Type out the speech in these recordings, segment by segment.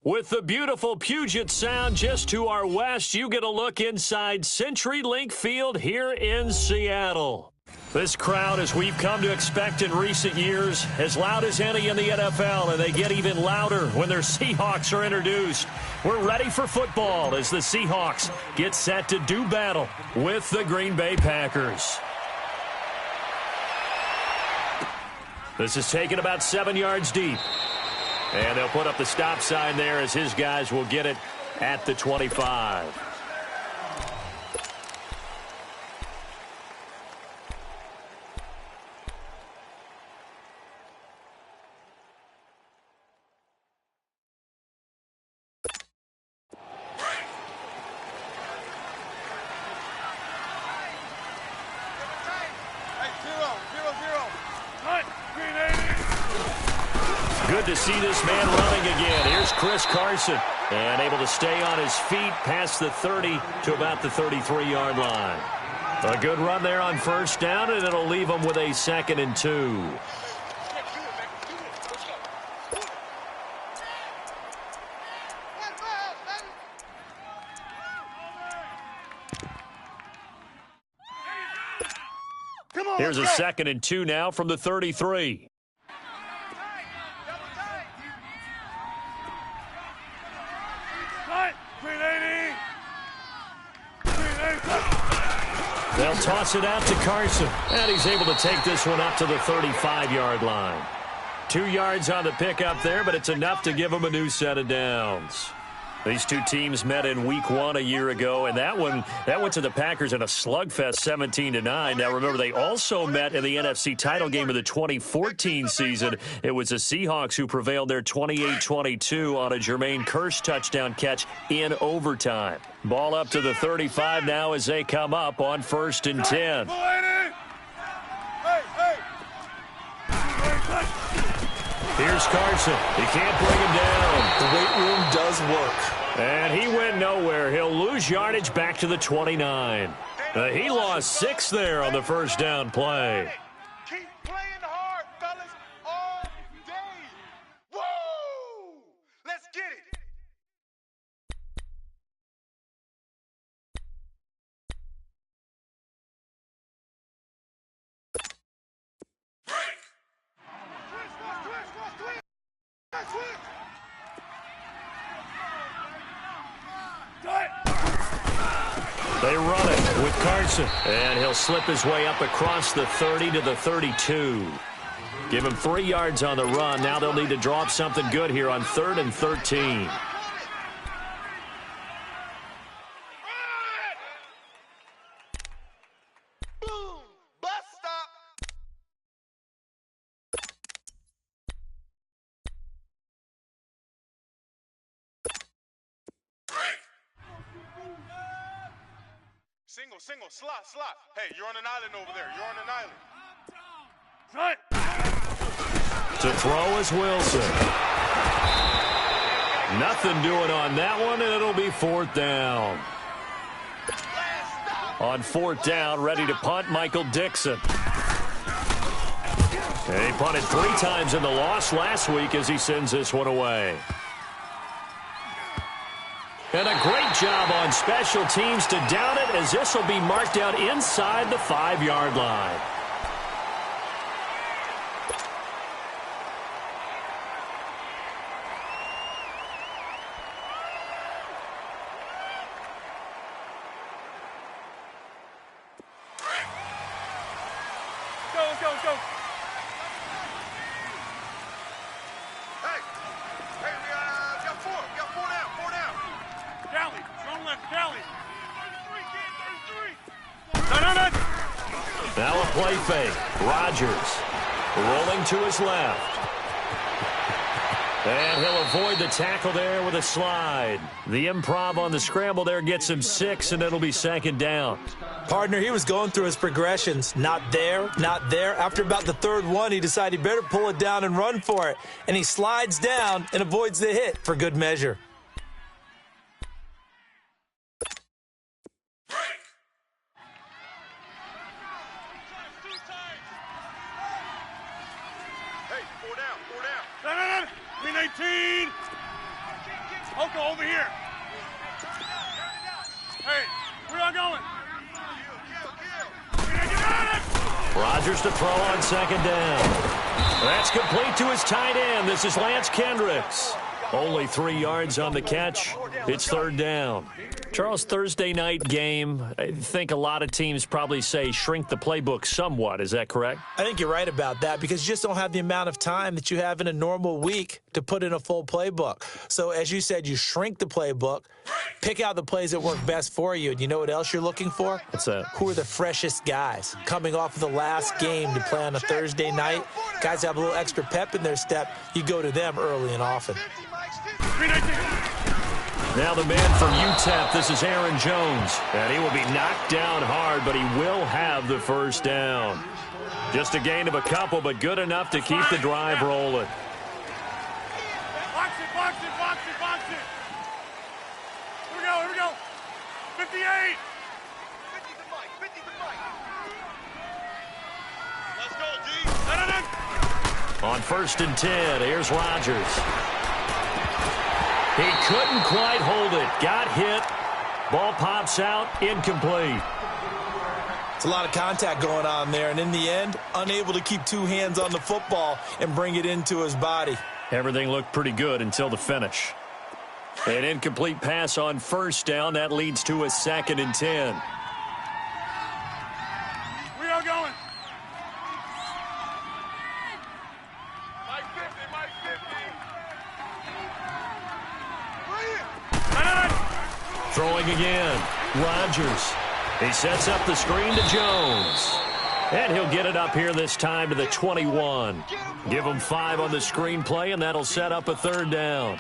With the beautiful Puget Sound just to our west, you get a look inside CenturyLink Field here in Seattle. This crowd, as we've come to expect in recent years, as loud as any in the NFL, and they get even louder when their Seahawks are introduced. We're ready for football as the Seahawks get set to do battle with the Green Bay Packers. This is taken about 7 yards deep. And they'll put up the stop sign there as his guys will get it at the 25. Good to see this man running again. Here's Chris Carson, and able to stay on his feet past the 30 to about the 33-yard line. A good run there on first down, and it'll leave him with a 2nd and 2. Here's a 2nd and 2 now from the 33. They'll toss it out to Carson, and he's able to take this one up to the 35-yard line. 2 yards on the pickup there, but it's enough to give him a new set of downs. These two teams met in Week 1 a year ago, and that went to the Packers in a slugfest 17-9. Now, remember, they also met in the NFC title game of the 2014 season. It was the Seahawks who prevailed there 28-22 on a Jermaine Kearse touchdown catch in overtime. Ball up to the 35 now as they come up on 1st and 10. Here's Carson. He can't bring him down. The weight room does work. And he went nowhere. He'll lose yardage back to the 29. He lost 6 there on the first down play. Keep playing hard, fellas, all day. Woo! Let's get it. They run it with Carson, and he'll slip his way up across the 30 to the 32. Give him 3 yards on the run. Now they'll need to draw up something good here on 3rd and 13. Boom! Bus stop. Single, slot. Hey, you're on an island over there. You're on an island. To throw is Wilson. Nothing doing on that one, and it'll be 4th down. On 4th down, ready to punt, Michael Dixon. And he punted 3 times in the loss last week as he sends this one away. And a great job on special teams to down it, as this will be marked out inside the 5-yard line. Let's go. Hey, we got 4 down. Dally, strong left, Dally. 33. No. Now a play fake. Rodgers rolling to his left. And he'll avoid the tackle there with a slide. The improv on the scramble there gets him 6, and it'll be 2nd down. Partner, he was going through his progressions. Not there. After about the 3rd one, he decided he better pull it down and run for it. And he slides down and avoids the hit for good measure. Hey, 4 down. 18. Oko, over here. Hey, where y'all going? Rodgers to throw on second down. That's complete to his tight end. This is Lance Kendricks. Only 3 yards on the catch. It's third down. Charles, Thursday night game, I think a lot of teams probably say shrink the playbook somewhat. Is that correct? I think you're right about that because you just don't have the amount of time that you have in a normal week to put in a full playbook. So as you said, you shrink the playbook, pick out the plays that work best for you. And you know what else you're looking for? What's that? Who are the freshest guys coming off of the last game to play on a Thursday night? Guys have a little extra pep in their step. You go to them early and often. Now the man from UTEP, this is Aaron Jones. And he will be knocked down hard, but he will have the first down. Just a gain of a couple, but good enough to keep the drive rolling. Box it, box it, box it, box it. Here we go. 58. 50 to Mike, 50 to Mike. Let's go, G. On 1st and 10, here's Rodgers. He couldn't quite hold it. Got hit. Ball pops out. Incomplete. It's a lot of contact going on there, and in the end, unable to keep 2 hands on the football and bring it into his body. Everything looked pretty good until the finish. An incomplete pass on 1st down. That leads to a 2nd and 10. Where y'all going? Mike 50, Mike 50. Throwing again. Rodgers. He sets up the screen to Jones. And he'll get it up here this time to the 21. Give him 5 on the screen play, and that'll set up a 3rd down.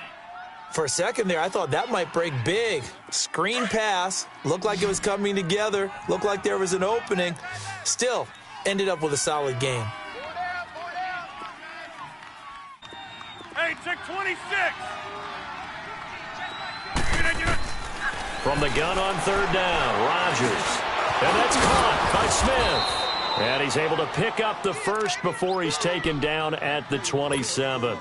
For a second there, I thought that might break big. Screen pass. Looked like it was coming together. Looked like there was an opening. Still, ended up with a solid game. Hey, check 26. From the gun on 3rd down, Rodgers. And that's caught by Smith. And he's able to pick up the first before he's taken down at the 27.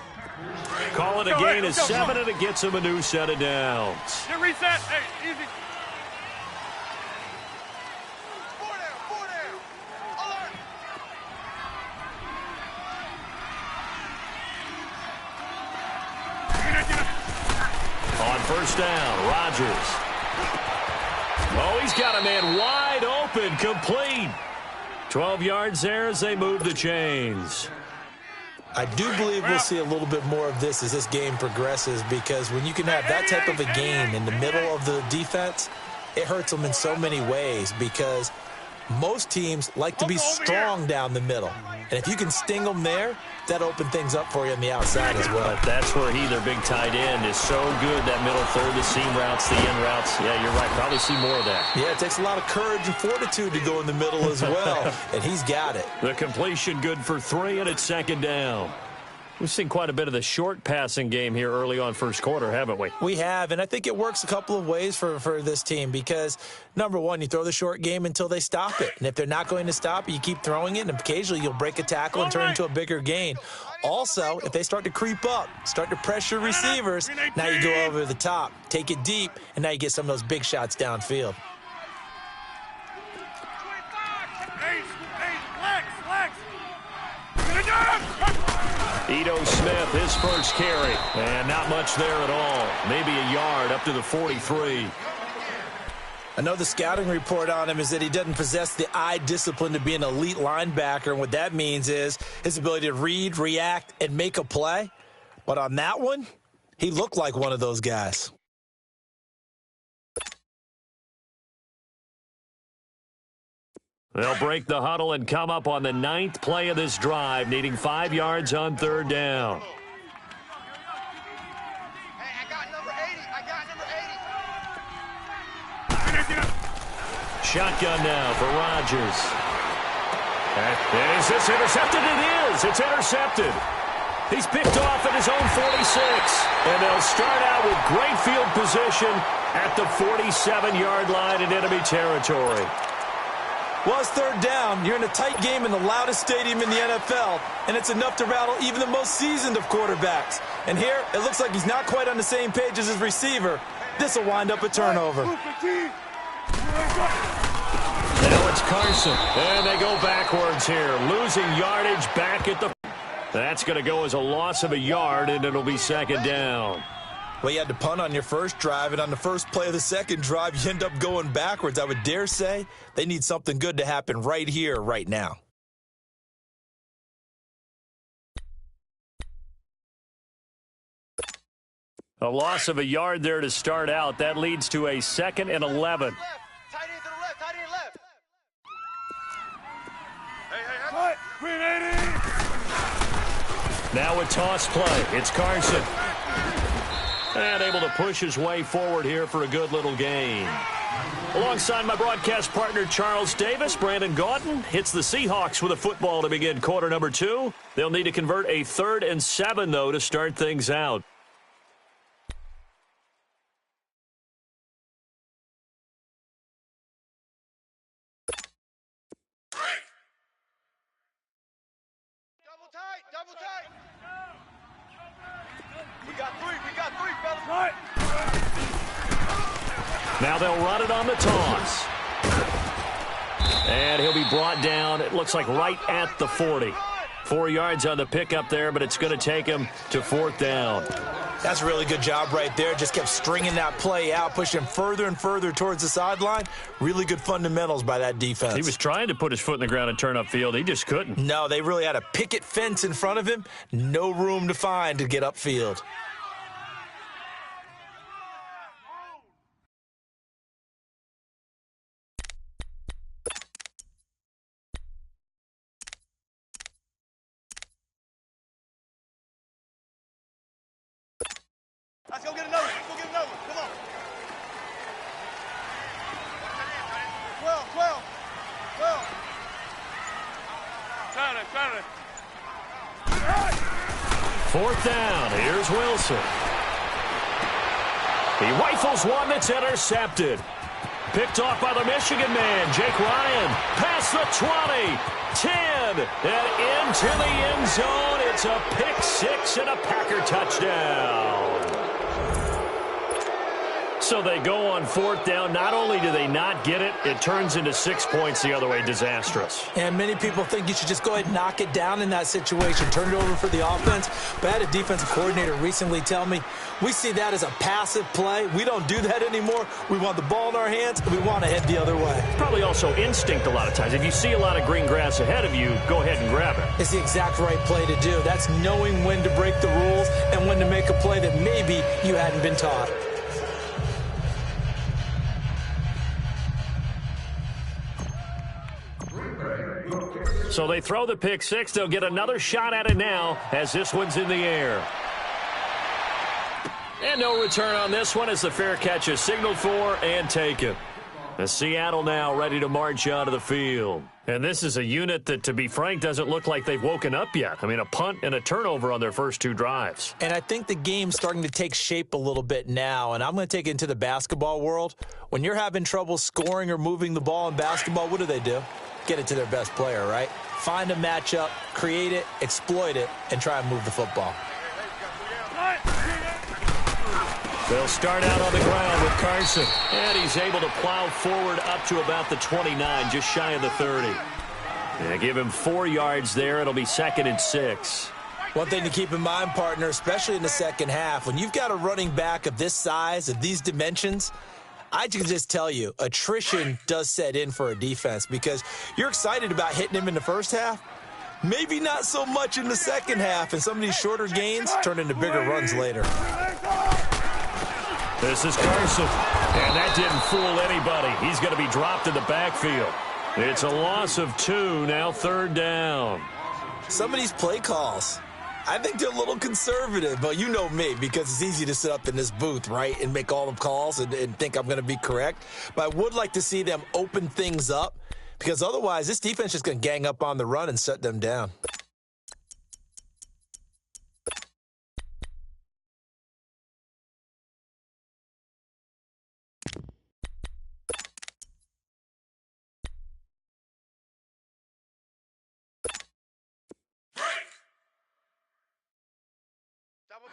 Call it a gain of 7, and it gets him a new set of downs. Get reset. Hey, easy. 4 down. Alert. On 1st down, Rodgers. Oh, he's got a man wide open, complete. 12 yards there as they move the chains. I do believe we'll see a little bit more of this as this game progresses because when you can have that type of a game in the middle of the defense, it hurts them in so many ways because most teams like to be strong down the middle. And if you can sting them there, that opens things up for you on the outside as well. But that's where their big tight end, is so good, that middle third, the seam routes, the in routes. Yeah, you're right. Probably see more of that. Yeah, it takes a lot of courage and fortitude to go in the middle as well, and he's got it. The completion good for 3, and it's 2nd down. We've seen quite a bit of the short passing game here early on 1st quarter, haven't we? We have, and I think it works a couple of ways for this team because, number one, you throw the short game until they stop it. And if they're not going to stop it, you keep throwing it, and occasionally you'll break a tackle and turn into a bigger gain. Also, if they start to creep up, start to pressure receivers, now you go over the top, take it deep, and now you get some of those big shots downfield. Ito Smith, his first carry. And not much there at all. Maybe a yard up to the 43. I know the scouting report on him is that he doesn't possess the eye discipline to be an elite linebacker. And what that means is his ability to read, react, and make a play. But on that one, he looked like one of those guys. They'll break the huddle and come up on the 9th play of this drive, needing 5 yards on 3rd down. Hey, I got number 80. Shotgun now for Rodgers. Is this intercepted? It is. It's intercepted. He's picked off at his own 46. And they'll start out with great field position at the 47-yard line in enemy territory. Well, it's third down. You're in a tight game in the loudest stadium in the NFL, and it's enough to rattle even the most seasoned of quarterbacks. And here, it looks like he's not quite on the same page as his receiver. This will wind up a turnover. Now it's Carson, and they go backwards here, losing yardage back at the... That's going to go as a loss of a yard, and it'll be second down. Well, you had to punt on your first drive, and on the first play of the second drive, you end up going backwards. I would dare say they need something good to happen right here, right now. A loss of a yard there to start out. That leads to a 2nd and 11. Tight end to the left, tight end left. Now a toss play. It's Carson. And able to push his way forward here for a good little gain. Alongside my broadcast partner, Charles Davis, Brandon Gaudin hits the Seahawks with a football to begin quarter number 2. They'll need to convert a 3rd and 7, though, to start things out. Double tight. We got three, fellas. Now they'll run it on the toss. And he'll be brought down, it looks like right at the 40. 4 yards on the pickup there, but it's going to take him to 4th down. That's a really good job right there. Just kept stringing that play out, pushing him further and further towards the sideline. Really good fundamentals by that defense. He was trying to put his foot in the ground and turn upfield. He just couldn't. No, they really had a picket fence in front of him. No room to find to get upfield. Let's go get another one. Come on. 12. Trying it. 4th down. Here's Wilson. He rifles one that's intercepted. Picked off by the Michigan man, Jake Ryan. Past the 20, 10, and into the end zone. It's a pick 6 and a Packer touchdown. So they go on 4th down. Not only do they not get it, it turns into 6 points the other way. Disastrous. And many people think you should just go ahead and knock it down in that situation. Turn it over for the offense. But I had a defensive coordinator recently tell me, we see that as a passive play. We don't do that anymore. We want the ball in our hands, and we want to head the other way. It's probably also instinct a lot of times. If you see a lot of green grass ahead of you, go ahead and grab it. It's the exact right play to do. That's knowing when to break the rules and when to make a play that maybe you hadn't been taught. So they throw the pick 6. They'll get another shot at it now as this one's in the air. And no return on this one as the fair catch is signaled for and taken. The Seattle now ready to march out of the field. And this is a unit that, to be frank, doesn't look like they've woken up yet. I mean, a punt and a turnover on their first 2 drives. And I think the game's starting to take shape a little bit now, and I'm going to take it into the basketball world. When you're having trouble scoring or moving the ball in basketball, what do? Get it to their best player, right? Find a matchup, create it, exploit it, and try and move the football. They'll start out on the ground with Carson. And he's able to plow forward up to about the 29, just shy of the 30. And give him 4 yards there. It'll be 2nd and 6. One thing to keep in mind, partner, especially in the second half, when you've got a running back of this size, of these dimensions, I can just tell you, attrition does set in for a defense because you're excited about hitting him in the first half. Maybe not so much in the second half, and some of these shorter gains turn into bigger runs later. This is Carson, and that didn't fool anybody. He's going to be dropped in the backfield. It's a loss of 2, now 3rd down. Some of these play calls, I think they're a little conservative, but you know me, because it's easy to sit up in this booth, right, and make all the calls and think I'm going to be correct. But I would like to see them open things up, because otherwise this defense is just going to gang up on the run and shut them down.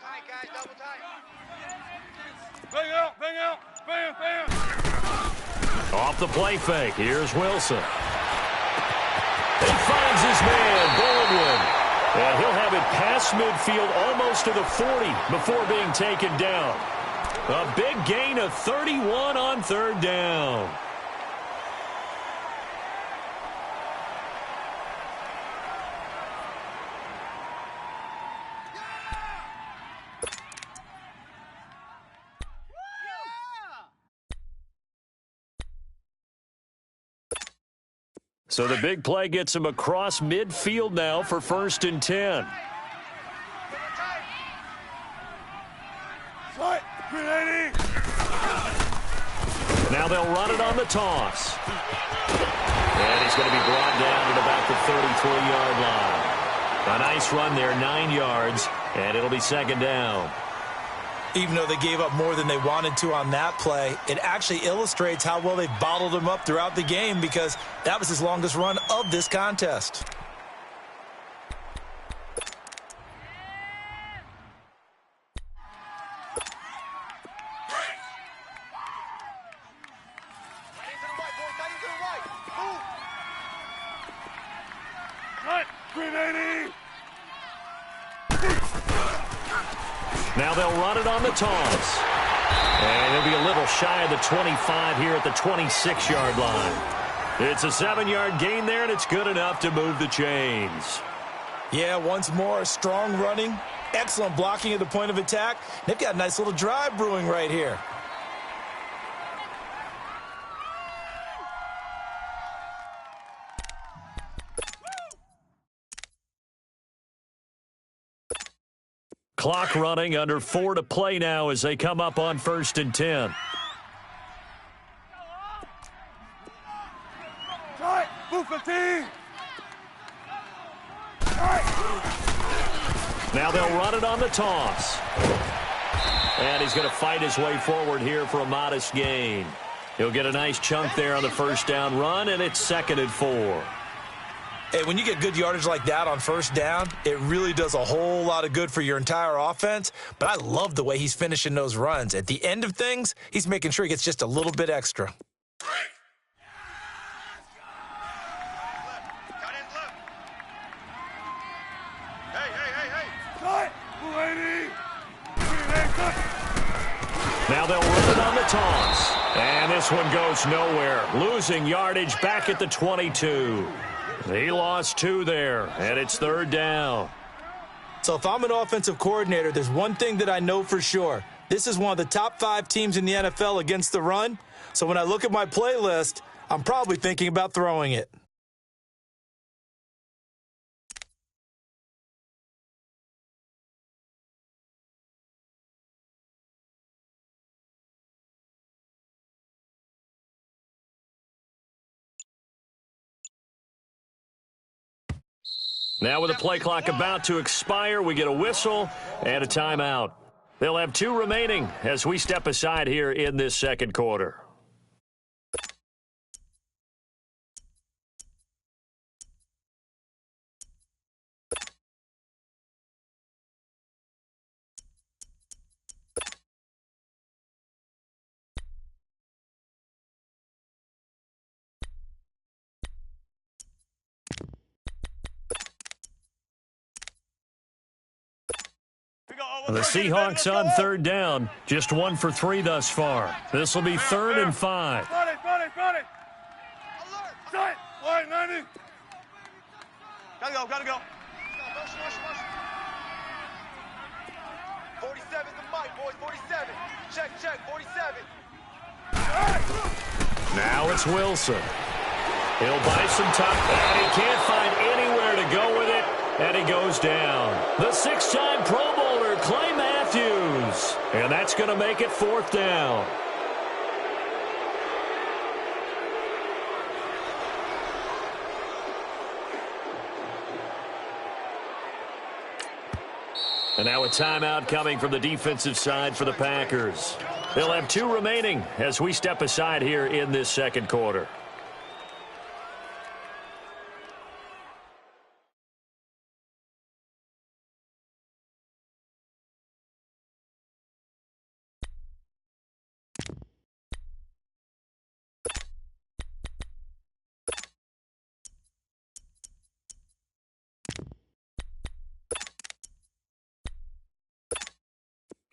tight, guys, double tight. Bang out, bang out, bam, bam. Off the play fake, here's Wilson. He finds his man, Baldwin. And he'll have it past midfield almost to the 40 before being taken down. A big gain of 31 on third down. So the big play gets him across midfield now for 1st and 10. Tight, 380. Now they'll run it on the toss. And he's going to be brought down at about the 33-yard line. A nice run there, 9 yards, and it'll be 2nd down. Even though they gave up more than they wanted to on that play, it actually illustrates how well they've bottled him up throughout the game because that was his longest run of this contest. Tight, 380. Now they'll run it on the toss. And it'll be a little shy of the 25 here at the 26-yard line. It's a 7-yard gain there, and it's good enough to move the chains. Yeah, once more, strong running, excellent blocking at the point of attack. They've got a nice little drive brewing right here. Clock running, under 4 to play now as they come up on 1st and 10. Tight, move 15. Tight. Now they'll run it on the toss. And he's going to fight his way forward here for a modest gain. He'll get a nice chunk there on the 1st down run, and it's 2nd and 4. Hey, when you get good yardage like that on 1st down, it really does a whole lot of good for your entire offense. But I love the way he's finishing those runs. At the end of things, he's making sure he gets just a little bit extra. Tight ends left. Hey. Tight, 280. 380. Now they'll run it on the toss. And this one goes nowhere. Losing yardage back at the 22. He lost 2 there, and it's 3rd down. So if I'm an offensive coordinator, there's one thing that I know for sure. This is one of the top 5 teams in the NFL against the run. So when I look at my playlist, I'm probably thinking about throwing it. Now with the play clock about to expire, we get a whistle and a timeout. They'll have 2 remaining as we step aside here in this 2nd quarter. The Seahawks on 3rd down, just 1 for 3 thus far. This will be 3rd and 5. Body. Alert. Tight, wide 90. Gotta go. Motion. 47 the mic, boys. 47. Check. 47. Now it's Wilson. He'll buy some time, and he can't find anywhere to go with it, and he goes down. The 6-time Pro Bowler, Clay Matthews. And that's going to make it 4th down. And now a timeout coming from the defensive side for the Packers. They'll have 2 remaining as we step aside here in this 2nd quarter.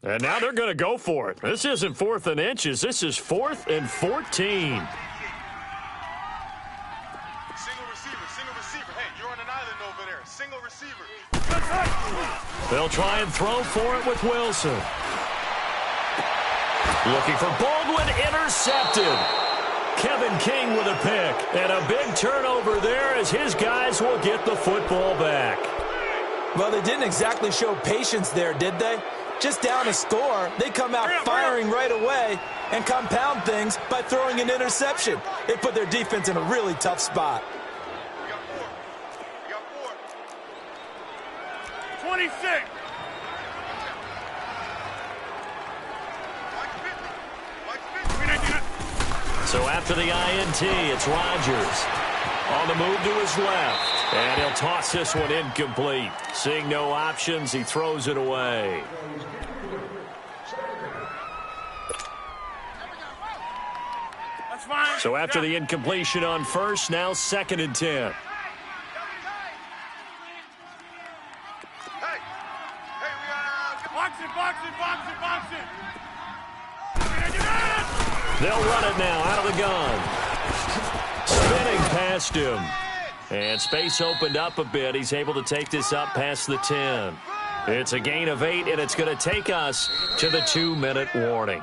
And now they're going to go for it. This isn't 4th and inches. This is 4th and 14. Single receiver. Hey, you're on an island over there. Single receiver. They'll try and throw for it with Wilson. Looking for Baldwin, intercepted. Kevin King with a pick. And a big turnover there as his guys will get the football back. Well, they didn't exactly show patience there, did they? Just down a score, they come out firing right away and compound things by throwing an interception. They put their defense in a really tough spot. We got four. 26. So after the INT, it's Rodgers. On the move to his left. And he'll toss this one incomplete. Seeing no options, he throws it away. That's fine. So after the incompletion on first, now 2nd and 10. Box it. They'll run it now out of the gun. Spinning past him. And space opened up a bit. He's able to take this up past the 10. It's a gain of 8, and it's going to take us to the 2-minute warning.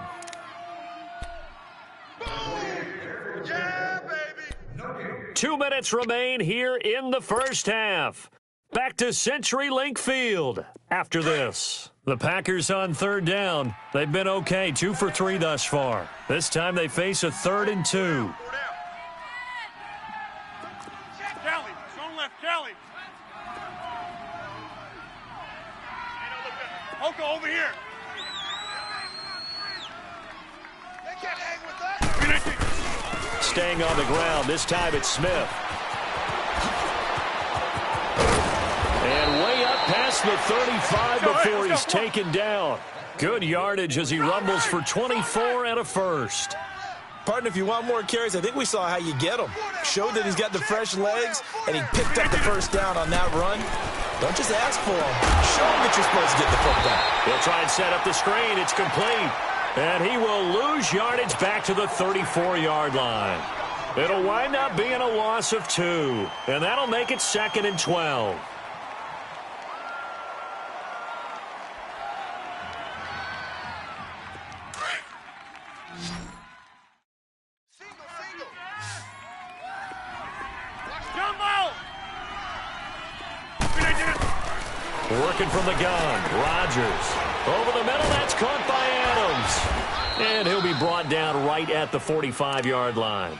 Yeah, baby. 2 minutes remain here in the first half. Back to CenturyLink Field after this. The Packers on 3rd down. They've been okay, 2 for 3 thus far. This time they face a 3rd and 2. Kelly, zone left, Kelly. Hoka over here. They can't hang with us. Staying on the ground. This time it's Smith. And way up past the 35 before he's taken down. Good yardage as he rumbles for 24 and a first. Partner, if you want more carries, I think we saw how you get them. Showed that he's got the fresh legs, and he picked up the first down on that run. Don't just ask for them. Show him that you're supposed to get the football. He'll try and set up the screen. It's complete. And he will lose yardage back to the 34-yard line. It'll wind up being a loss of 2. And that'll make it 2nd and 12. Working from the gun, Rodgers. Over the middle, that's caught by Adams. And he'll be brought down right at the 45-yard line.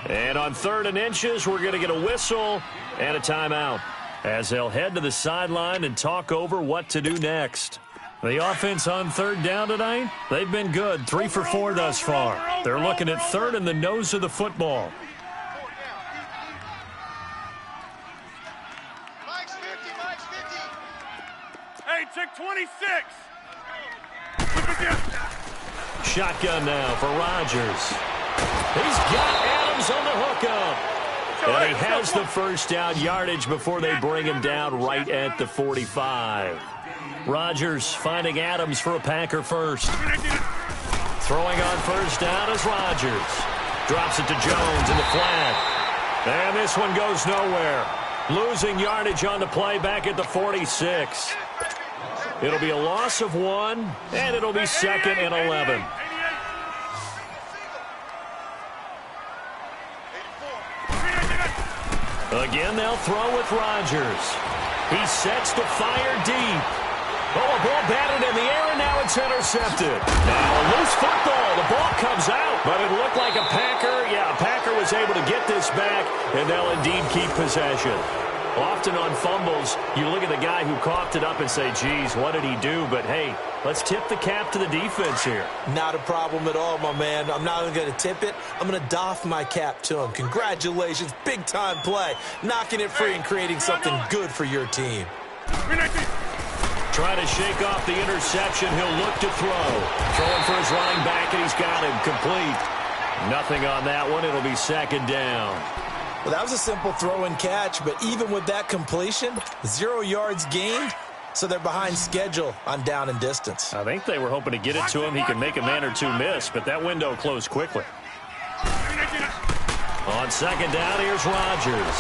And on 3rd and inches, we're going to get a whistle and a timeout as they'll head to the sideline and talk over what to do next. The offense on 3rd down tonight, they've been good, 3 for 4 thus far. They're looking at 3rd and the nose of the football. Hey, check 26. Shotgun now for Rodgers. He's got Adams on the hookup. And he has the first down yardage before they bring him down right at the 45. Rodgers finding Adams for a Packer first. Throwing on first down is Rodgers. Drops it to Jones in the flat. And this one goes nowhere. Losing yardage on the play back at the 46. It'll be a loss of 1, and it'll be 2nd and 11. Again, they'll throw with Rodgers. He sets to fire deep. Oh, a ball batted in the air, and now it's intercepted. Now a loose football. The ball comes out, but it looked like a Packer. Yeah, a Packer was able to get this back, and they'll indeed keep possession. Often on fumbles, you look at the guy who coughed it up and say, geez, what did he do? But, hey, let's tip the cap to the defense here. Not a problem at all, my man. I'm not even going to tip it. I'm going to doff my cap to him. Congratulations. Big-time play. Knocking it free and creating something good for your team. Trying to shake off the interception. He'll look to throw. Throwing for his running back, and he's got him complete. Nothing on that one. It'll be 2nd down. Well, that was a simple throw and catch, but even with that completion, 0 yards gained, So they're behind schedule on down and distance. I think they were hoping to get it to him. He could make a man or two miss, but that window closed quickly. On second down, here's Rodgers.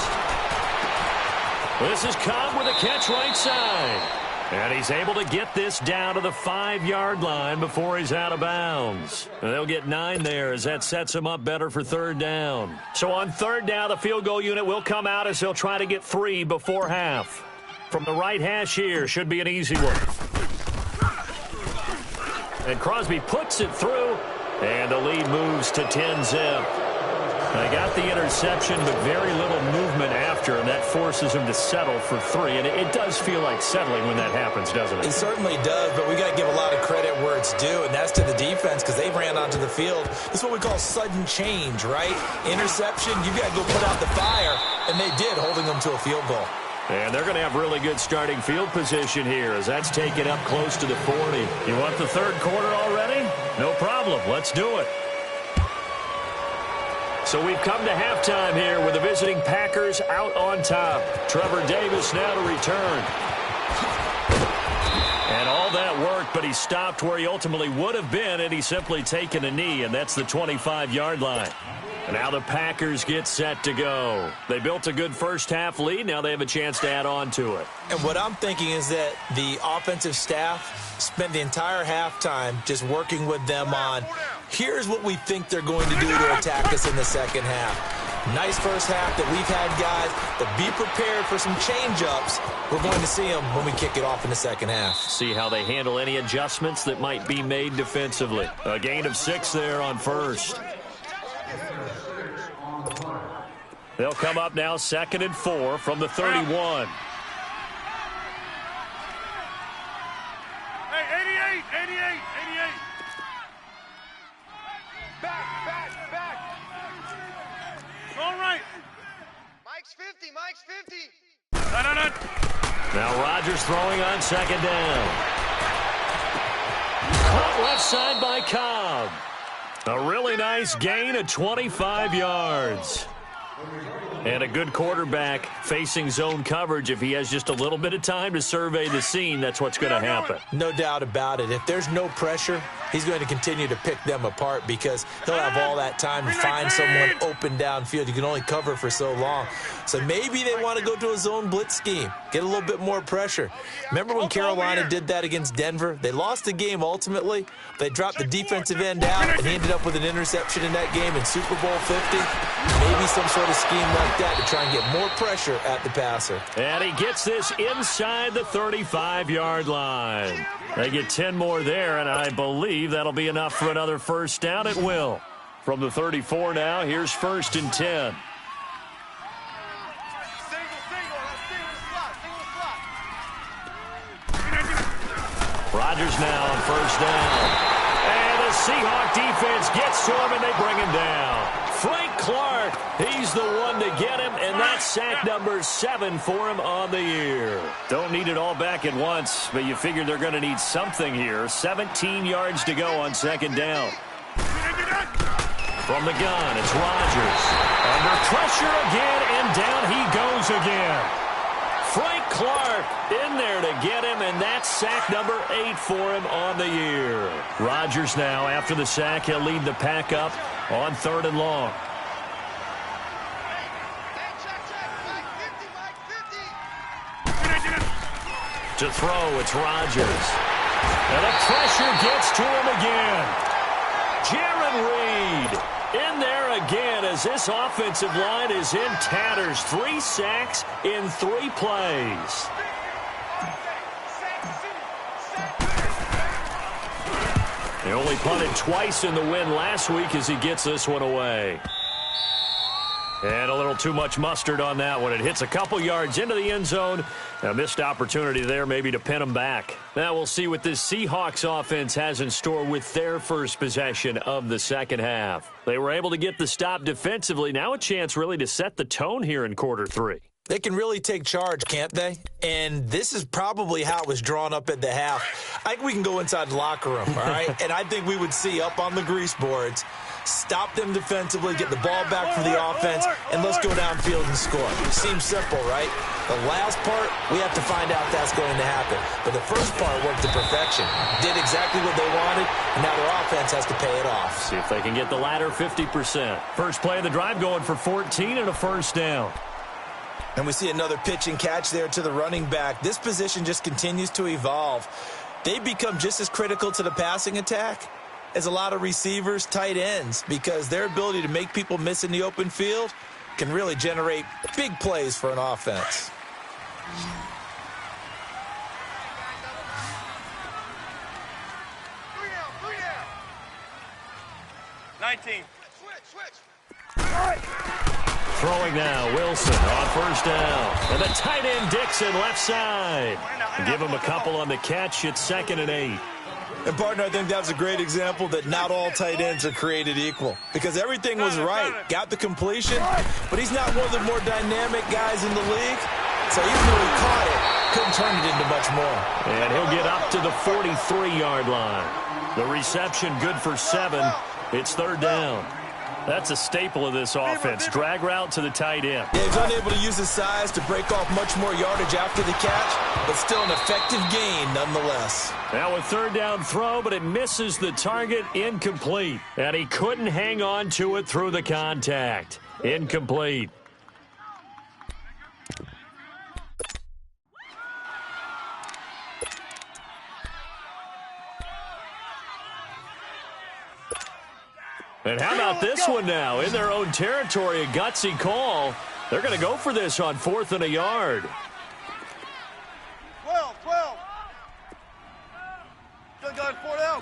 This is Cobb with a catch right side. And he's able to get this down to the 5-yard line before he's out of bounds. And they'll get 9 there as that sets him up better for third down. So on third down, the field goal unit will come out as he'll try to get 3 before half. From the right hash here, should be an easy one. And Crosby puts it through, and the lead moves to 10-zip. They got the interception, but very little movement after, and that forces him to settle for 3. And it does feel like settling when that happens, doesn't it? It certainly does, but we got to give a lot of credit where it's due, and that's to the defense because they ran onto the field. This is what we call sudden change, right? Interception, you got to go put out the fire, and they did, holding them to a field goal. And they're going to have really good starting field position here as that's taken up close to the 40. You want the third quarter already? No problem. Let's do it. So we've come to halftime here with the visiting Packers out on top. Trevor Davis now to return. And all that worked, but he stopped where he ultimately would have been had he simply taken a knee, and that's the 25-yard line. And now the Packers get set to go. They built a good first-half lead. Now they have a chance to add on to it. And what I'm thinking is that the offensive staff spent the entire halftime just working with them on, here's what we think they're going to do to attack us in the second half. Nice first half that we've had, guys, but be prepared for some change-ups. We're going to see them when we kick it off in the second half. See how they handle any adjustments that might be made defensively. A gain of 6 there on first. They'll come up now 2nd and 4 from the 31. Hey, 88. Back. All right. Mike's 50. No. Now Rodgers throwing on 2nd down. Caught left side by Cobb. A really nice gain of 25 yards. And a good quarterback facing zone coverage. If he has just a little bit of time to survey the scene, that's what's going to happen. No doubt about it. If there's no pressure, he's going to continue to pick them apart because he'll have all that time to find someone open downfield. You can only cover for so long. So maybe they want to go to a zone blitz scheme, get a little bit more pressure. Remember when Carolina did that against Denver? They lost the game ultimately. They dropped the defensive end out, and he ended up with an interception in that game in Super Bowl 50. Maybe some sort of scheme like that to try and get more pressure at the passer. And he gets this inside the 35-yard line. They get 10 more there, and I believe that'll be enough for another first down. It will. From the 34 now, here's 1st and 10. Rodgers now on 1st down. And the Seahawk defense gets to him, and they bring him down. Frank Clark, he's the one to get him, and that's sack number 7 for him on the year. Don't need it all back at once, but you figure they're going to need something here. 17 yards to go on 2nd down. From the gun, it's Rodgers. Under pressure again, and down he goes again. Frank Clark in there to get him, and that's sack number 8 for him on the year. Rodgers now, after the sack, he'll lead the pack up on 3rd and long. To throw, it's Rodgers. And the pressure gets to him again. Jaron Reed in there again as this offensive line is in tatters. 3 sacks in 3 plays. He only punted twice in the win last week as he gets this one away. And a little too much mustard on that one. It hits a couple yards into the end zone. A missed opportunity there maybe to pin him back. Now we'll see what this Seahawks offense has in store with their first possession of the second half. They were able to get the stop defensively. Now a chance really to set the tone here in quarter 3. They can really take charge, can't they? And this is probably how it was drawn up at the half. I think we can go inside the locker room, all right? And I think we would see up on the grease boards, stop them defensively, get the ball back for the offense, and let's go downfield and score. Seems simple, right? The last part, we have to find out if that's going to happen. But the first part worked to perfection. Did exactly what they wanted, and now their offense has to pay it off. See if they can get the latter 50%. First play of the drive going for 14 and a first down. And we see another pitch and catch there to the running back. This position just continues to evolve. They become just as critical to the passing attack as a lot of receivers, tight ends, because their ability to make people miss in the open field can really generate big plays for an offense. Three down. 19. Switch. Throwing now, Wilson on first down. And the tight end, Dixon, left side. Give him a couple on the catch. It's 2nd and 8. And, partner, I think that's a great example that not all tight ends are created equal, because everything was right. Got the completion, but he's not one of the more dynamic guys in the league. So even though he caught it, couldn't turn it into much more. And he'll get up to the 43-yard line. The reception good for 7. It's 3rd down. That's a staple of this offense. Drag route to the tight end. Yeah, he's unable to use his size to break off much more yardage after the catch, but still an effective gain nonetheless. Now a 3rd down throw, but it misses the target. Incomplete. And he couldn't hang on to it through the contact. Incomplete. And how about this one now? In their own territory, a gutsy call. They're going to go for this on 4th and a yard. 12. Good gun. 4 down.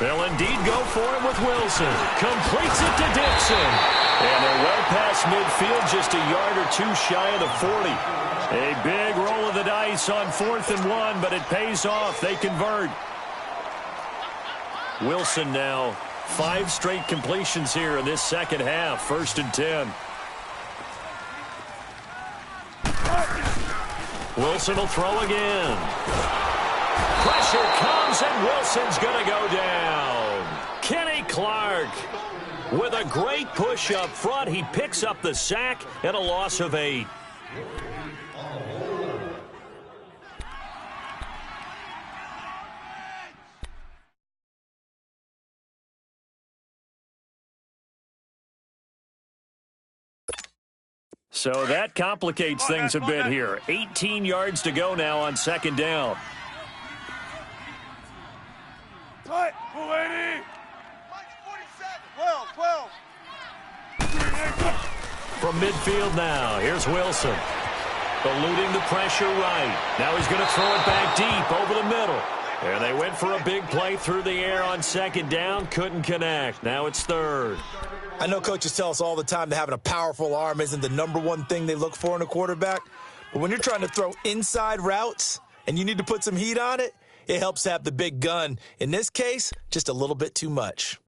They'll indeed go for it with Wilson. Completes it to Dixon. And they're well past midfield, just a yard or 2 shy of the 40. A big roll of the dice on 4th and 1, but it pays off. They convert. Wilson now 5 straight completions here in this second half. 1st and 10. Wilson will throw again. Pressure comes, and Wilson's going to go down. Kenny Clark with a great push up front. He picks up the sack and a loss of 8. So that complicates things a bit here. 18 yards to go now on 2nd down. Tight. 280. Mike's 47. 12. From midfield now, here's Wilson. Eluding the pressure right. Now he's going to throw it back deep over the middle. And they went for a big play through the air on 2nd down. Couldn't connect. Now it's 3rd. I know coaches tell us all the time that having a powerful arm isn't the #1 thing they look for in a quarterback. But when you're trying to throw inside routes and you need to put some heat on it, it helps to have the big gun. In this case, just a little bit too much.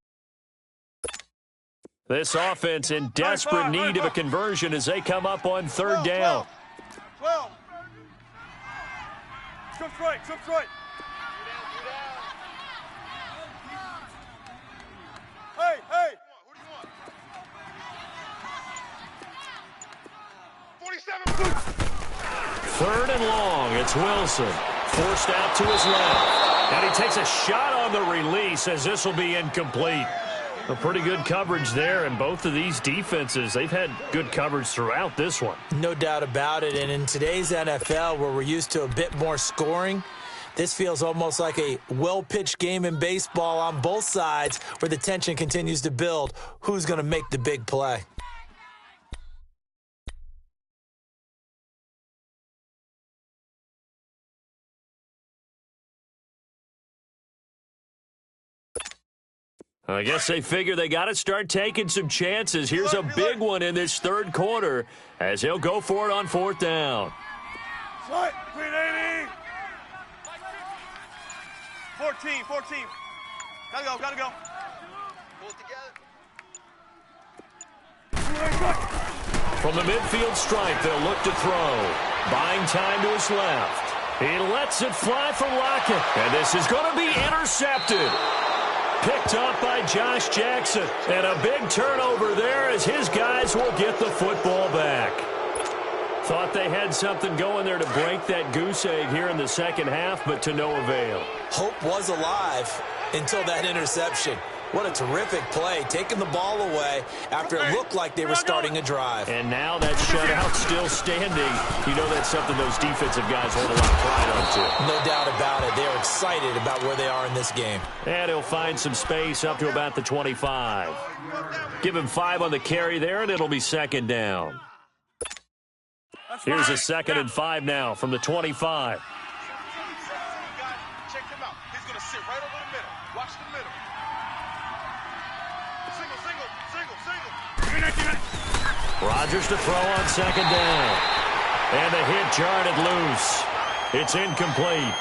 This offense in desperate need of a conversion as they come up on 3rd down. 12. Trips right. Hey. 47. 3rd and long. It's Wilson. Forced out to his left. And he takes a shot on the release as this will be incomplete. A pretty good coverage there, and both of these defenses, they've had good coverage throughout this one. No doubt about it. And in today's NFL, where we're used to a bit more scoring, this feels almost like a well-pitched game in baseball on both sides where the tension continues to build. Who's going to make the big play? I guess they figure they got to start taking some chances. Here's a big one in this 3rd quarter as he'll go for it on 4th down. Slide. 380. 14. Gotta go. Pull it together. From the midfield stripe, they'll look to throw. Buying time to his left. He lets it fly for Lockett. And this is going to be intercepted. Picked up by Josh Jackson. And a big turnover there as his guys will get the football back. Thought they had something going there to break that goose egg here in the second half, but to no avail. Hope was alive until that interception. What a terrific play, taking the ball away after it looked like they were starting a drive. And now that shutout still standing. You know that's something those defensive guys hold a lot of pride onto. No doubt about it. They are excited about where they are in this game. And he'll find some space up to about the 25. Give him 5 on the carry there, and it'll be second down. Here's a 2nd and 5 now from the 25. Check him out. He's going to sit right over the middle. Watch the middle. Single. Rodgers to throw on 2nd down. And the hit jarred loose. It's incomplete.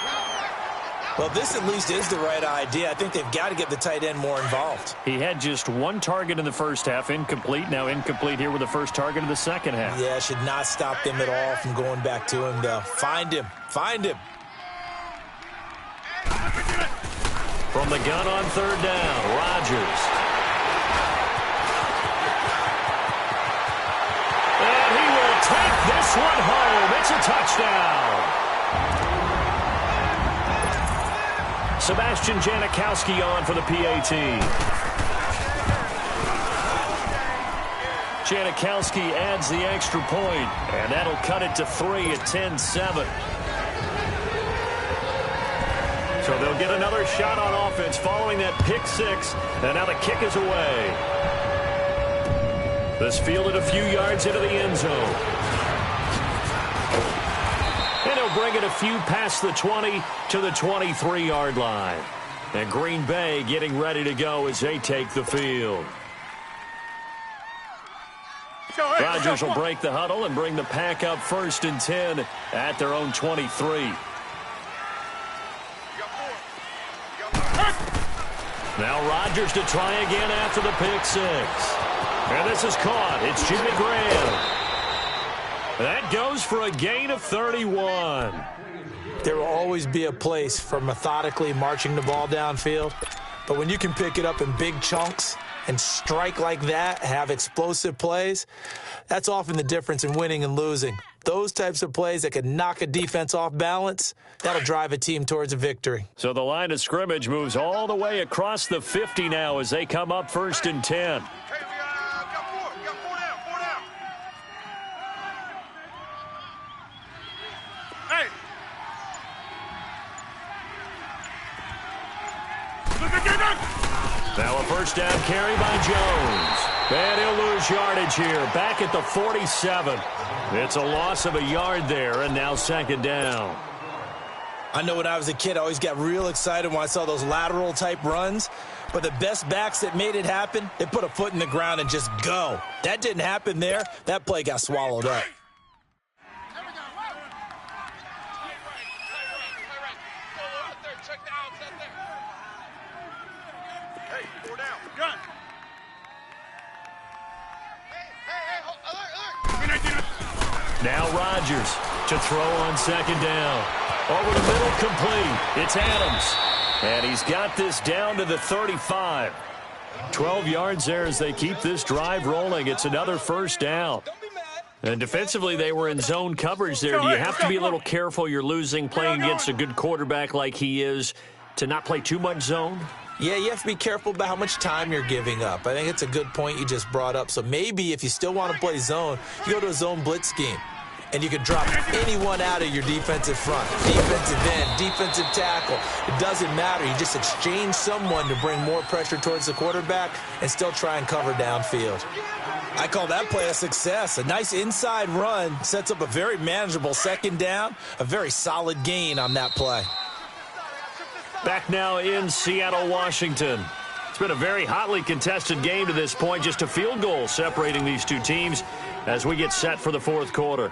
Well, this at least is the right idea. I think they've got to get the tight end more involved. He had just 1 target in the first half, incomplete. Now incomplete here with the first target of the second half. Yeah, should not stop them at all from going back to him, though. Find him. Find him. From the gun on 3rd down, Rodgers. And he will take this one home. It's a touchdown. Sebastian Janikowski on for the PAT. Janikowski adds the extra point, and that'll cut it to 3 at 10-7. So they'll get another shot on offense following that pick 6, and now the kick is away. This fielded a few yards into the end zone. And he'll bring it a few past the 20 to the 23-yard line. And Green Bay getting ready to go as they take the field. Rodgers will break the huddle and bring the pack up 1st and 10 at their own 23. Now Rodgers to try again after the pick 6. And this is caught. It's Jimmy Graham. That goes for a gain of 31. There will always be a place for methodically marching the ball downfield. But when you can pick it up in big chunks and strike like that, have explosive plays, that's often the difference in winning and losing. Those types of plays that can knock a defense off balance, that'll drive a team towards a victory. So the line of scrimmage moves all the way across the 50 now as they come up 1st and 10. Hey, we got 4. We got 4 down. 4 down. Hey. Now a 1st down carry by Jones. And he'll lose yardage here. Back at the 47. It's a loss of a yard there, and now 2nd down. I know when I was a kid, I always got real excited when I saw those lateral-type runs. But the best backs that made it happen, they put a foot in the ground and just go. That didn't happen there. That play got swallowed up. Now Rodgers to throw on 2nd down. Over the middle, complete. It's Adams. And he's got this down to the 35. 12 yards there as they keep this drive rolling. It's another 1st down. And defensively, they were in zone coverage there. Do you have to be a little careful? You're losing, playing against a good quarterback like he is, to not play too much zone? Yeah, you have to be careful about how much time you're giving up. I think it's a good point you just brought up. So maybe if you still want to play zone, you go to a zone blitz scheme. And you can drop anyone out of your defensive front, defensive end, defensive tackle. It doesn't matter. You just exchange someone to bring more pressure towards the quarterback and still try and cover downfield. I call that play a success. A nice inside run sets up a very manageable 2nd down, a very solid gain on that play. Back now in Seattle, Washington. It's been a very hotly contested game to this point. Just a field goal separating these two teams as we get set for the 4th quarter.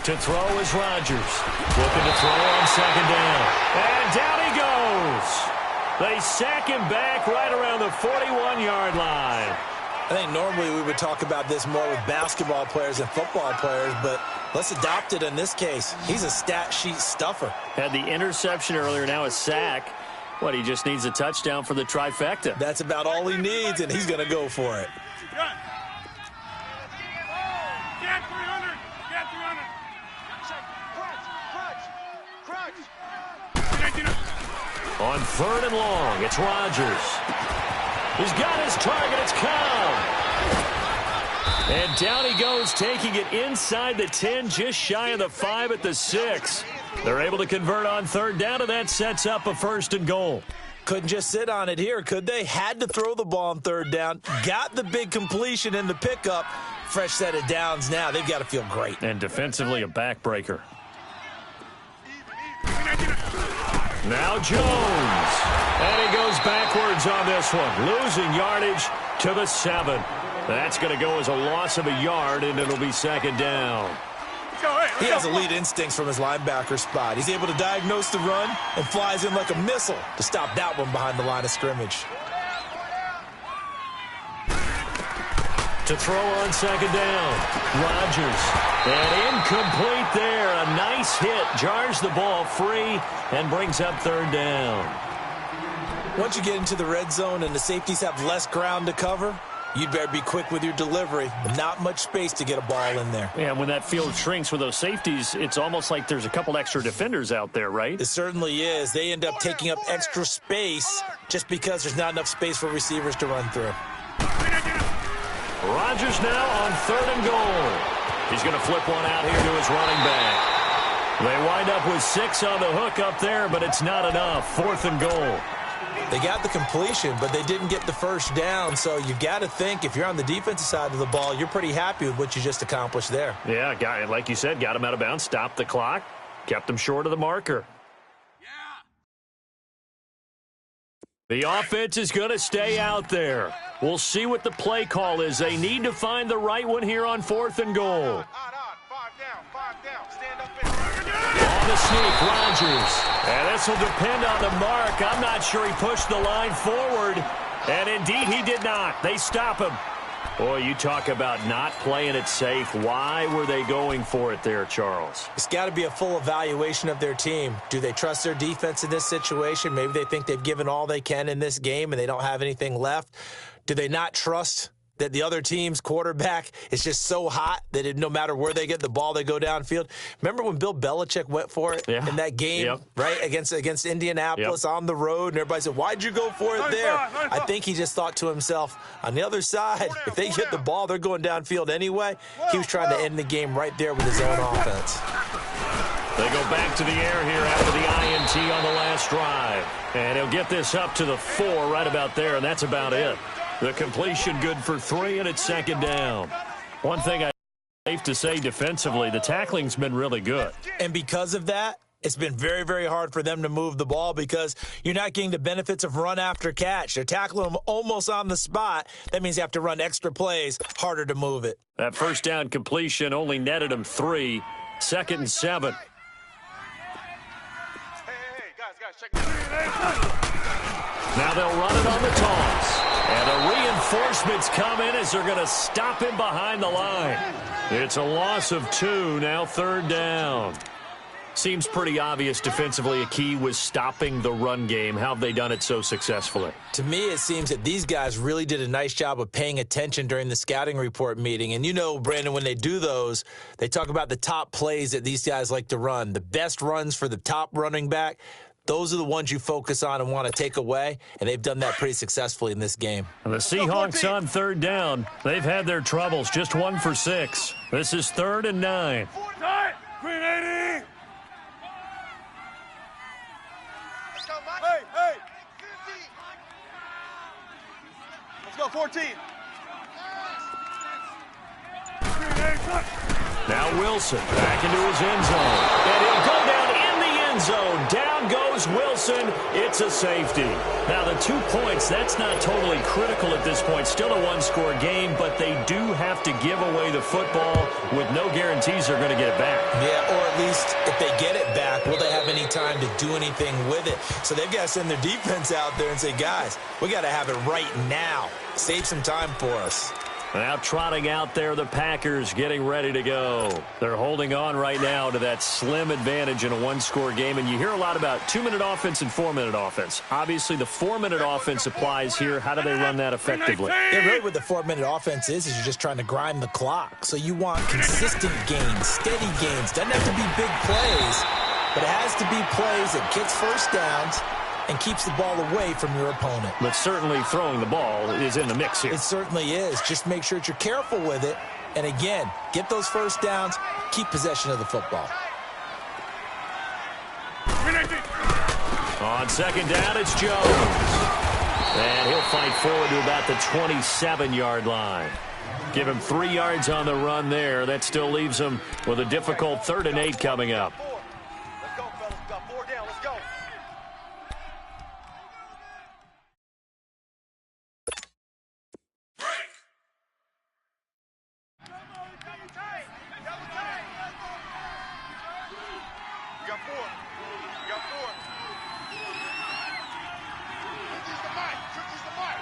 To throw is Rodgers. Looking to throw on second down. And down he goes. They sack him back right around the 41-yard line. I think normally we would talk about this more with basketball players and football players, but let's adopt it in this case. He's a stat sheet stuffer. Had the interception earlier, now a sack. What, he just needs a touchdown for the trifecta. That's about all he needs, and he's going to go for it. Get 300. Get 300. On third and long, it's Rodgers. He's got his target. It's Cobb. And down he goes, taking it inside the 10, just shy of the 5 at the 6. They're able to convert on third down, and that sets up a first and goal. Couldn't just sit on it here, could they? Had to throw the ball on third down. Got the big completion in the pickup. Fresh set of downs now. They've got to feel great. And defensively, a backbreaker. Now Jones. And he goes backwards on this one. Losing yardage to the 7. That's going to go as a loss of a yard, and it'll be second down. He has elite instincts from his linebacker spot. He's able to diagnose the run and flies in like a missile to stop that one behind the line of scrimmage. To throw on second down, Rodgers. And incomplete there. A nice hit. Jars the ball free and brings up third down. Once you get into the red zone and the safeties have less ground to cover, you'd better be quick with your delivery. Not much space to get a ball in there. Yeah, when that field shrinks with those safeties, it's almost like there's a couple extra defenders out there, right? It certainly is. They end up taking up extra space just because there's not enough space for receivers to run through. Rodgers now on third and goal. He's going to flip one out here to his running back. They wind up with 6 on the hook up there, but it's not enough. Fourth and goal. They got the completion, but they didn't get the first down, so you've got to think if you're on the defensive side of the ball, you're pretty happy with what you just accomplished there. Yeah, like you said, got him out of bounds, stopped the clock, kept him short of the marker. The offense is going to stay out there. We'll see what the play call is. They need to find the right one here on fourth and goal. 5 down. Stand up in. On the sneak, Rodgers. And this will depend on the mark. I'm not sure he pushed the line forward. And indeed, he did not. They stop him. Boy, you talk about not playing it safe. Why were they going for it there, Charles? It's got to be a full evaluation of their team. Do they trust their defense in this situation? Maybe they think they've given all they can in this game and they don't have anything left. Do they not trust that the other team's quarterback is just so hot that no matter where they get the ball, they go downfield? Remember when Bill Belichick went for it in that game, right, against Indianapolis on the road, and everybody said, why'd you go for it there? I think he just thought to himself, on the other side, if they get the ball, they're going downfield anyway. He was trying to end the game right there with his own offense. They go back to the air here after the INT on the last drive. And he'll get this up to the 4 right about there, and that's about it. The completion good for 3, and it's second down. One thing I safe to say defensively, the tackling's been really good. And because of that, it's been very, very hard for them to move the ball because you're not getting the benefits of run after catch. They're tackling them almost on the spot. That means you have to run extra plays, harder to move it. That first down completion only netted them 3. Second and 7. Hey, guys, check this. Now they'll run it on the toss. And the reinforcements come in as they're going to stop him behind the line. It's a loss of 2, now third down. Seems pretty obvious defensively a key was stopping the run game. How have they done it so successfully? To me, it seems that these guys really did a nice job of paying attention during the scouting report meeting. And you know, Brandon, when they do those, they talk about the top plays that these guys like to run. The best runs for the top running back, those are the ones you focus on and want to take away, and they've done that pretty successfully in this game. And the Seahawks on third down. They've had their troubles, just 1 for 6. This is 3rd and 9. Green 80. Hey. Let's go 14. Now Wilson back into his end zone. And he'll go down in the end zone. Down goes is Wilson. It's a safety. Now, the 2 points, that's not totally critical at this point. Still a one-score game, but they do have to give away the football with no guarantees they're going to get it back. Yeah, or at least if they get it back, will they have any time to do anything with it? So they've got to send their defense out there and say, guys, we got to have it right now. Save some time for us. Now trotting out there, the Packers getting ready to go. They're holding on right now to that slim advantage in a one-score game, and you hear a lot about 2-minute offense and 4-minute offense. Obviously, the 4-minute offense applies here. How do they run that effectively? Yeah, really what the 4-minute offense is you're just trying to grind the clock. So you want consistent gains, steady gains. Doesn't have to be big plays, but it has to be plays that gets first downs and keeps the ball away from your opponent. But certainly throwing the ball is in the mix here. It certainly is. Just make sure that you're careful with it. And again, get those first downs, keep possession of the football. On second down, it's Jones. And he'll fight forward to about the 27-yard line. Give him 3 yards on the run there. That still leaves him with a difficult 3rd and 8 coming up. Let's go, fellas. We got 4 down. Let's go. We got 4. We got 4. Use the mic. Use the mic.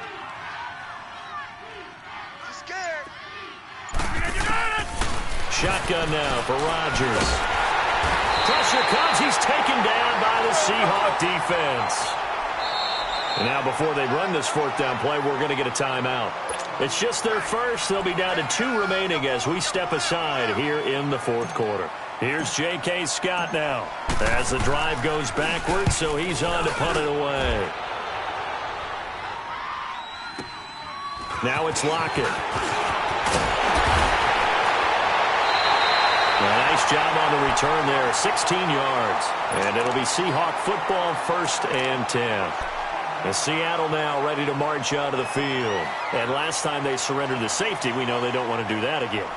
You're scared. Shotgun now for Rodgers. Pressure comes. He's taken down by the Seahawk defense. And now before they run this 4th down play, we're going to get a timeout. It's just their first. They'll be down to 2 remaining as we step aside here in the 4th quarter. Here's J.K. Scott now as the drive goes backwards, so he's on to punt it away. Now it's Lockett. Nice job on the return there, 16 yards. And it'll be Seahawk football, 1st and 10. And Seattle now ready to march out of the field. And last time they surrendered the safety, we know they don't want to do that again.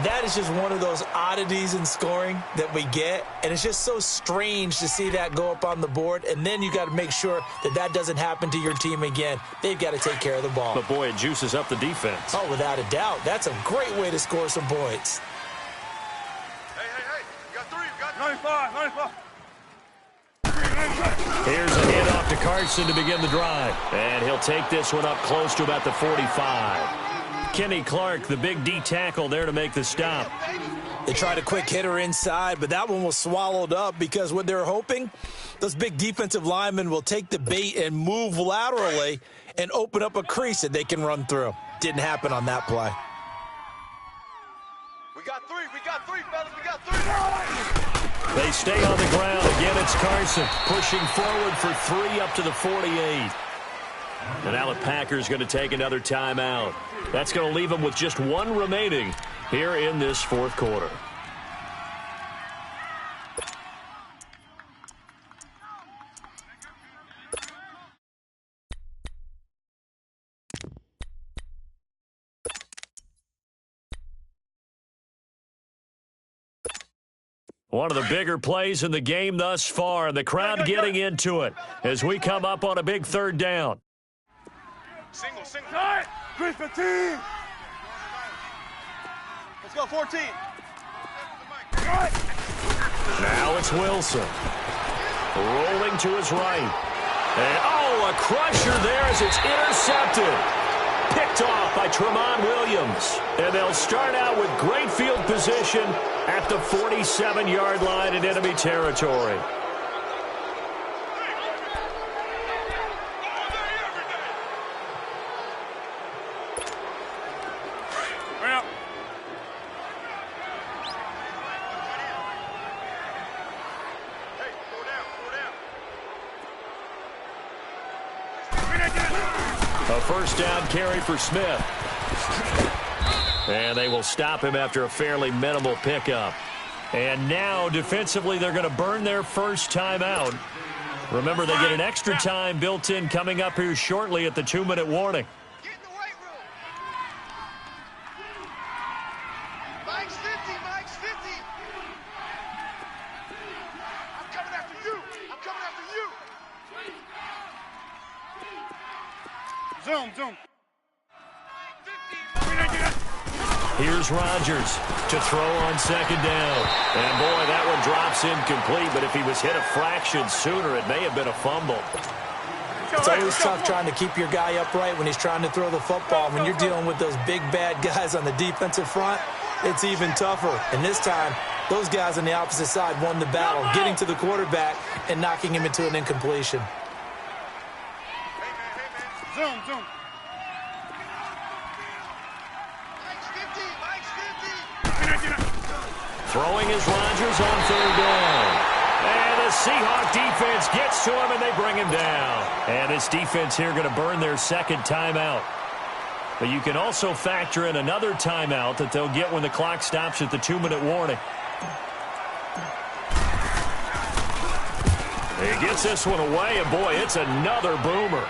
That is just one of those oddities in scoring that we get, and it's just so strange to see that go up on the board, and then you got to make sure that that doesn't happen to your team again. They've got to take care of the ball. But, boy, it juices up the defense. Oh, without a doubt. That's a great way to score some points. Hey. We got 3. We got 95. Here's a handoff to Carson to begin the drive. And he'll take this one up close to about the 45. Kenny Clark, the big D tackle there to make the stop. They tried a quick hitter inside, but that one was swallowed up because what they're hoping, those big defensive linemen will take the bait and move laterally and open up a crease that they can run through. Didn't happen on that play. We got 3, fellas. We got 3. They stay on the ground. Again, it's Carson pushing forward for 3 up to the 48. And now the Packers going to take another timeout. That's going to leave them with just 1 remaining here in this 4th quarter. One of the bigger plays in the game thus far, and the crowd getting into it as we come up on a big 3rd down. Single. Chris 15. Let's go, 14. Now it's Wilson. Rolling to his right. And, oh, a crusher there as it's intercepted. Picked off by Tramon Williams. And they'll start out with great field position at the 47-yard line in enemy territory. A 1st down carry for Smith. And they will stop him after a fairly minimal pickup. And now, defensively, they're going to burn their first timeout. Remember, they get an extra time built in coming up here shortly at the 2-minute warning. Get in the weight room. Mike's 50. I'm coming after you. Zoom, zoom. Here's Rodgers to throw on second down. And, boy, that one drops incomplete, but if he was hit a fraction sooner, it may have been a fumble. It's always tough trying to keep your guy upright when he's trying to throw the football. When you're dealing with those big, bad guys on the defensive front, it's even tougher. And this time, those guys on the opposite side won the battle, getting to the quarterback and knocking him into an incompletion. Zoom, zoom. Throwing is Rodgers on third down. And the Seahawk defense gets to him, and they bring him down. And this defense here going to burn their second timeout. But you can also factor in another timeout that they'll get when the clock stops at the 2-minute warning. He gets this one away, and boy, it's another boomer.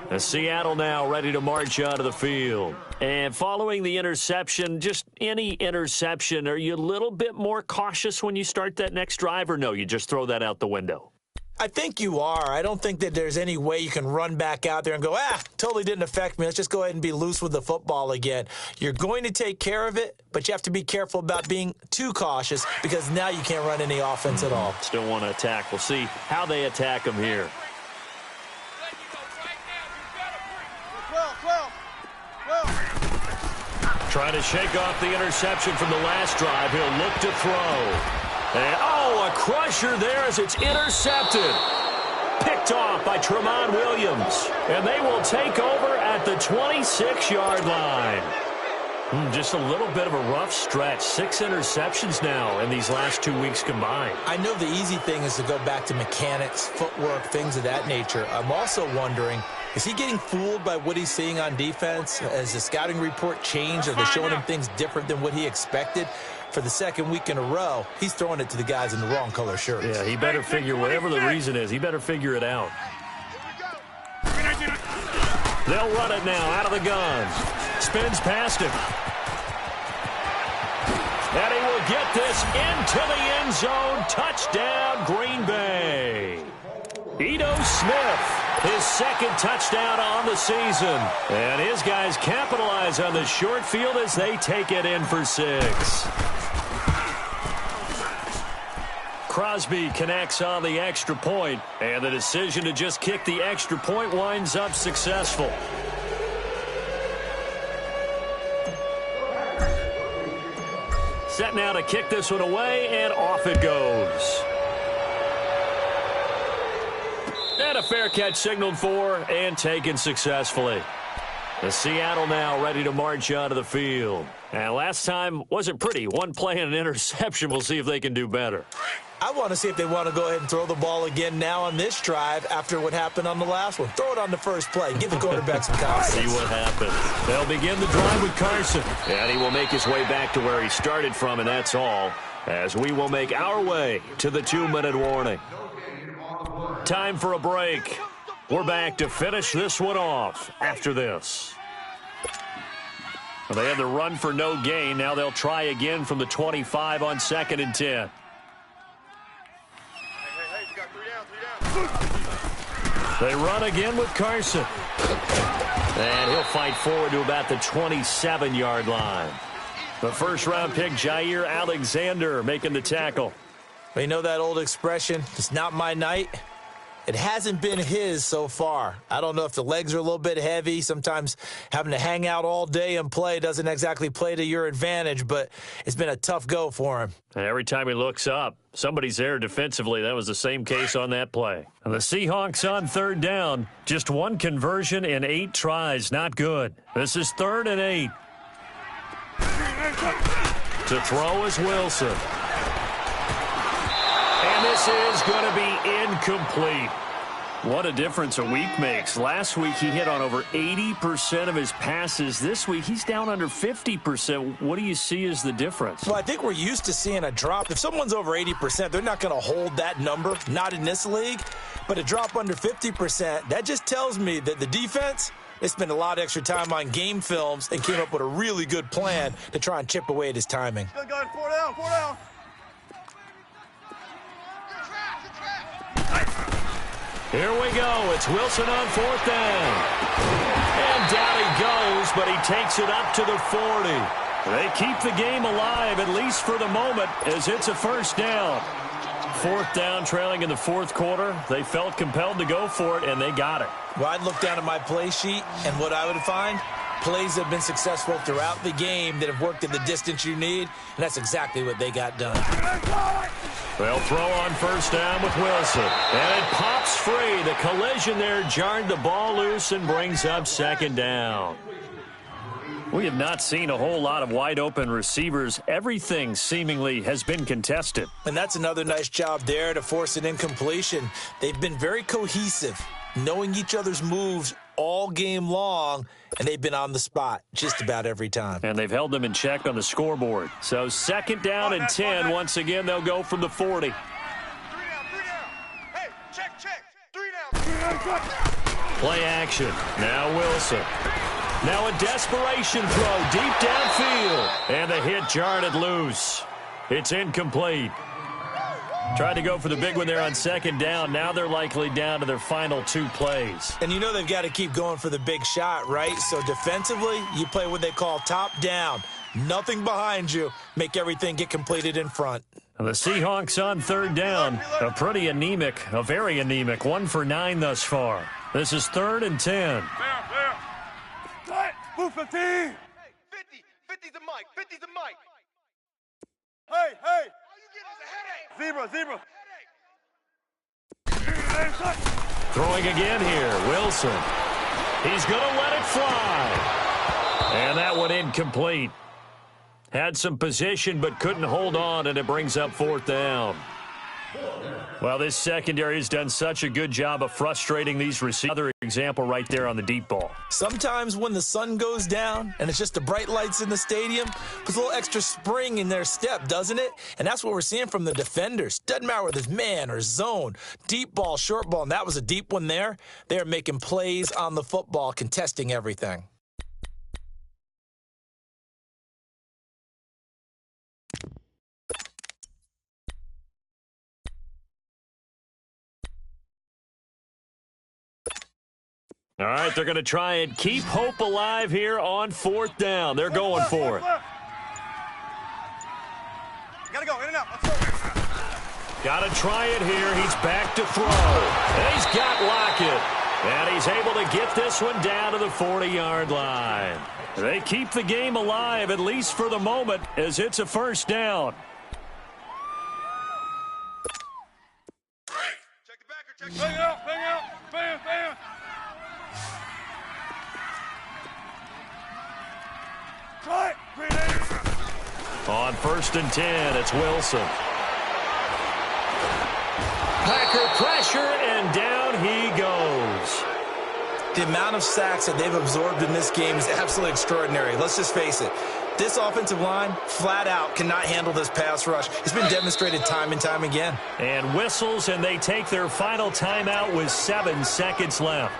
And Seattle now ready to march onto the field. And following the interception, just any interception, are you a little bit more cautious when you start that next drive, or no, you just throw that out the window? I think you are. I don't think that there's any way you can run back out there and go, totally didn't affect me. Let's just go ahead and be loose with the football again. You're going to take care of it, but you have to be careful about being too cautious because now you can't run any offense at all. Still want to attack. We'll see how they attack them here. 12. Trying to shake off the interception from the last drive. He'll look to throw. And, a crusher there as it's intercepted. Picked off by Tramon Williams. And they will take over at the 26-yard line. Just a little bit of a rough stretch. 6 interceptions now in these last 2 weeks combined. I know the easy thing is to go back to mechanics, footwork, things of that nature. I'm also wondering, is he getting fooled by what he's seeing on defense? Has the scouting report changed? Are they showing him things different than what he expected? For the second week in a row, he's throwing it to the guys in the wrong color shirts. Yeah, he better figure, whatever the reason is, he better figure it out. They'll run it now out of the gun. Spins past him. And he will get this into the end zone. Touchdown, Green Bay. Ito Smith, his second touchdown on the season. And his guys capitalize on the short field as they take it in for 6. Crosby connects on the extra point, and the decision to just kick the extra point winds up successful. Set now to kick this one away, and off it goes. And a fair catch signaled for and taken successfully. The Seattle now ready to march onto the field. And last time wasn't pretty. One play and an interception. We'll see if they can do better. I want to see if they want to go ahead and throw the ball again now on this drive after what happened on the last one. Throw it on the first play. Give the quarterback some confidence. See what happens. They'll begin the drive with Carson. And he will make his way back to where he started from, and that's all, as we will make our way to the 2-minute warning. Time for a break. We're back to finish this one off after this. Well, they had the run for no gain. Now they'll try again from the 25 on 2nd and 10. Hey, you got 3 down. They run again with Carson. And he'll fight forward to about the 27-yard line. The first-round pick, Jair Alexander, making the tackle. You know that old expression, it's not my night? It hasn't been his so far. I don't know if the legs are a little bit heavy. Sometimes having to hang out all day and play doesn't exactly play to your advantage, but it's been a tough go for him. And every time he looks up, somebody's there defensively. That was the same case on that play. And the Seahawks on 3rd down. Just 1 conversion in 8 tries. Not good. This is 3rd and 8. To throw is Wilson. And this is going to be incomplete. What a difference a week makes. Last week he hit on over 80% of his passes. This week he's down under 50%. What do you see as the difference? Well, I think we're used to seeing a drop. If someone's over 80%, they're not going to hold that number, not in this league. But a drop under 50%, that just tells me that the defense, they spent a lot of extra time on game films and came up with a really good plan to try and chip away at his timing. Good, 4 down, 4 down. Here we go. It's Wilson on fourth down. And down he goes, but he takes it up to the 40. They keep the game alive, at least for the moment, as it's a first down. Fourth down, trailing in the fourth quarter. They felt compelled to go for it, and they got it. Well, I'd look down at my play sheet, and what I would find, plays that have been successful throughout the game that have worked at the distance you need, and that's exactly what they got done. They'll throw on first down with Wilson. And it pops free. The collision there jarred the ball loose and brings up second down. We have not seen a whole lot of wide-open receivers. Everything seemingly has been contested. And that's another nice job there to force an incompletion. They've been very cohesive, knowing each other's moves all game long, and they've been on the spot just about every time. And they've held them in check on the scoreboard. So second down and 10. Once again, they'll go from the 40. 3 down. Hey, check. 3 down. Play action. Now Wilson. Now a desperation throw deep downfield. And the hit jarred it loose. It's incomplete. Tried to go for the big one there on second down. Now they're likely down to their final 2 plays. And you know they've got to keep going for the big shot, right? So defensively, you play what they call top down. Nothing behind you. Make everything get completed in front. And the Seahawks on third down. A very anemic 1 for 9 thus far. This is 3rd and 10. Move 15. Hey, 50's the mic. 50's the mic. Hey. All you get is a headache. Zebra. Throwing again here, Wilson. He's going to let it fly. And that one incomplete. Had some position but couldn't hold on, and it brings up fourth down. Well, this secondary has done such a good job of frustrating these receivers. Another example right there on the deep ball. Sometimes when the sun goes down and it's just the bright lights in the stadium, puts a little extra spring in their step, doesn't it? And that's what we're seeing from the defenders. Doesn't matter whether it's man or zone, deep ball, short ball, and that was a deep one there. They're making plays on the football, contesting everything. All right, they're going to try and keep hope alive here on fourth down. They're going for it. Gotta go, in and out. Let's go. Got to try it here. He's back to throw. And he's got Lockett. And he's able to get this one down to the 40-yard line. They keep the game alive, at least for the moment, as it's a first down. Check the backer, check the Bang out. Bam. Try it. 3 days. On 1st and 10, it's Wilson. Packer pressure, and down he goes. The amount of sacks that they've absorbed in this game is absolutely extraordinary. Let's just face it. This offensive line, flat out, cannot handle this pass rush. It's been demonstrated time and time again. And whistles, and they take their final timeout with 7 seconds left.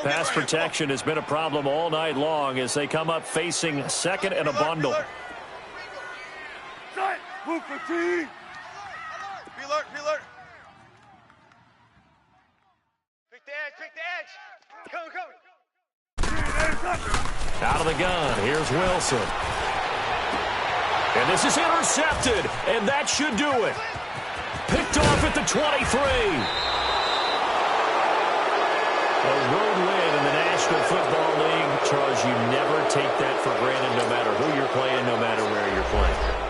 Pass protection has been a problem all night long as they come up facing second and a bundle. Move 15. Be alert. Pick the edge. Come. Out of the gun, here's Wilson. And this is intercepted, and that should do it. Picked off at the 23. A road win in the National Football League. Charles, you never take that for granted, no matter who you're playing, no matter where you're playing.